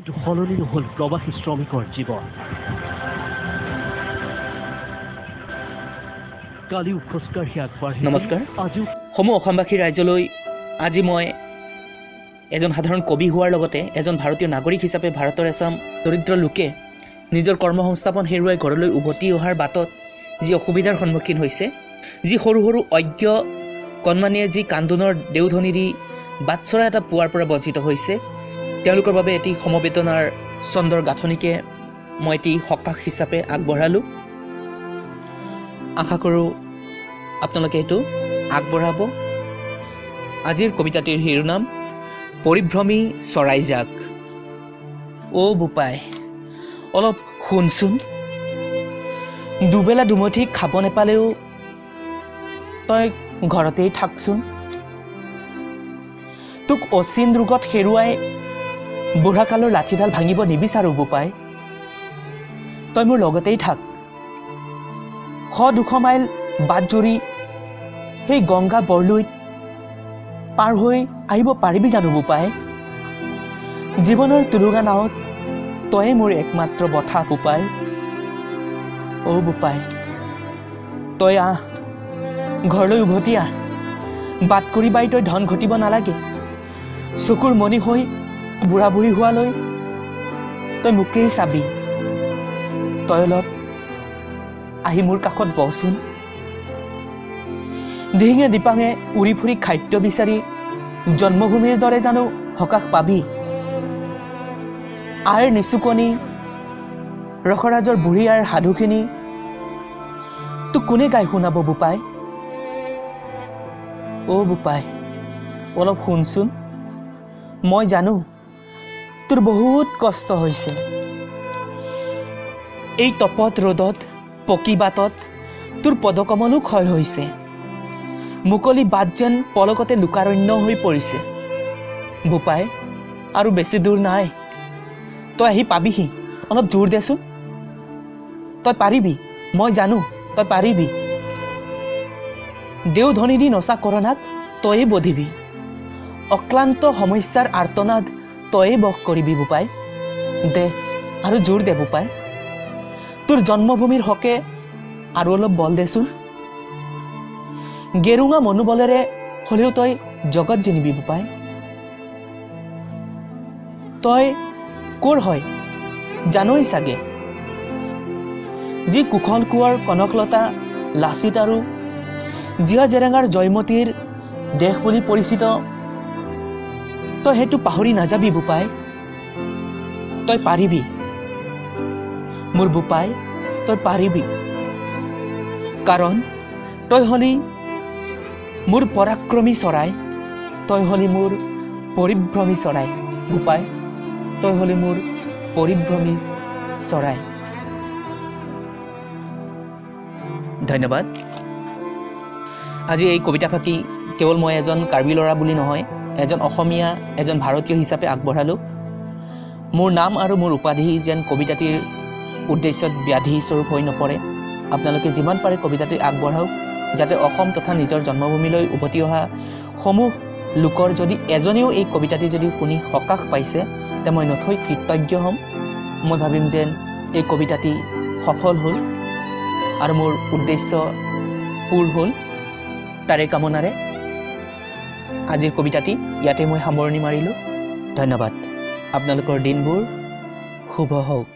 সলনি নহ'ল প্ৰবাসী শ্ৰমিকৰ জীৱন। কালিও খোজকাঢ়ি আগবাঢ়ি নমস্কাৰ। আজিও সমূহ অসমবাসী ৰাইজলৈ আজি মই এজন সাধাৰণ কবি হোৱাৰ লগতে এজন ভাৰতীয় নাগৰিক হিচাপে ভাৰতৰ এচাম দৰিদ্ৰ লোকে নিজৰ কৰ্মসংস্থাপন হেৰুৱাই ঘৰলৈ উভতি অহাৰ বাটত যি অসুবিধাৰ সন্মুখীন হৈছে, যি সৰু সৰু অজ্ঞ কণমানিয়ে যি কান্দোনৰ দেওধনীৰি বাটচৰা এটা পোৱাৰ পৰা বঞ্চিত হৈছে, তেওঁলোকৰ বাবে এটি সমবেদনাৰ চন্দৰ গাঁথনিকে মই এটি সকাহ হিচাপে আগবঢ়ালোঁ। আশা কৰোঁ আপোনালোকে এইটো আগবঢ়াব। আজিৰ কবিতাটিৰ শিৰোনাম পৰিভ্ৰমী চৰাইজাক। অ' বোপাই, অলপ শুনচোন। দুবেলা দুমুঠি খাব নেপালেও তই ঘৰতেই থাকচোন। তোক অচিন ৰোগত হেৰুৱাই বুঢ়াকালৰ লাঠিডাল ভাঙিব নিবিচাৰোঁ বোপাই। তই মোৰ লগতেই থাক। 100-200 মাইল বাট জুৰি সেই গংগা বৰলুইত পাৰ হৈ আহিব পাৰিবি জানো বোপাই? জীৱনৰ তুলুঙা নাৱত তয়ে মোৰ একমাত্ৰ বঠা বোপাই। অ' বোপাই, তই আহ, ঘৰলৈ উভতি আহ। বাট কৰি বাই তই ধন ঘটিব নালাগে। চকুৰ মণি হৈ বুঢ়া বুঢ়ী হোৱালৈ তই মোকেই চাবি। তই অলপ আহি মোৰ কাষত বহচোন। দিহিঙে দিপাঙে উৰি ফুৰি খাদ্য বিচাৰি জন্মভূমিৰ দৰে জানো সকাহ পাবি? আইৰ নিচুকনি ৰসৰাজৰ বুঢ়ী আইৰ সাধুখিনি তোক কোনে গাই শুনাব বোপাই? অ' বোপাই, অলপ শুনচোন। মই জানো তোৰ বহুত কষ্ট হৈছে। এই তপত ৰ'দত পকী বাটত তোৰ পদকমলো ক্ষয় হৈছে। মুকলি বাট যেন পলকতে লোকাৰণ্য হৈ পৰিছে। বোপাই, আৰু বেছি দূৰ নাই। তই আহি পাবিহি, অলপ জোৰ দেচোন। তই পাৰিবি, মই জানো তই পাৰিবি। দেওধনী দি নচা কৰোণাক তয়ে বধিবি। অক্লান্ত সমস্যাৰ আৰ্তনাদ তয়ে বশ কৰিবি বোপাই। দে আৰু জোৰ দে বোপাই। তোৰ জন্মভূমিৰ হকে আৰু অলপ বল দেচোন। গেৰুঙা মনোবলেৰে হ'লেও তই জগত জিনিবি বোপাই। তই ক'ৰ হয় জানই চাগে। যি কুশল কোঁৱৰ কনকলতা লাচিত আৰু জীয়া জেৰেঙাৰ জয়মতীৰ দেশ বুলি পৰিচিত, তই সেইটো পাহৰি নাযাবি বোপাই। তই পাৰিবি মোৰ বোপাই, তই পাৰিবি। কাৰণ তই হলি মোৰ পৰাক্ৰমী চৰাই, তই হলি মোৰ পৰিভ্ৰমী চৰাই বোপাই। তই হলি মোৰ পৰিভ্ৰমী চৰাই। ধন্যবাদ। আজি এই কবিতা ফাঁকি কেৱল মই এজন কাৰ্বি ল'ৰা বুলি নহয়, এজন অসমীয়া, এজন ভাৰতীয় হিচাপে আগবঢ়ালোঁ। মোৰ নাম আৰু মোৰ উপাধি যেন কবিতাটিৰ উদ্দেশ্যত ব্যাধি স্বৰূপ হৈ নপৰে। আপোনালোকে যিমান পাৰে কবিতাটি আগবঢ়াওক, যাতে অসম তথা নিজৰ জন্মভূমিলৈ উভতি অহা সমূহ লোকৰ যদি এজনেও এই কবিতাটি যদি শুনি সকাহ পাইছে, তে মই নথৈ কৃতজ্ঞ হ'ম। মই ভাবিম যেন এই কবিতাটি সফল হ'ল আৰু মোৰ উদ্দেশ্য পূৰ হ'ল। তাৰে কামনাৰে আজিৰ কবিতাটি ইয়াতে মই সামৰণি মাৰিলোঁ। ধন্যবাদ। আপোনালোকৰ দিনবোৰ শুভ হওক।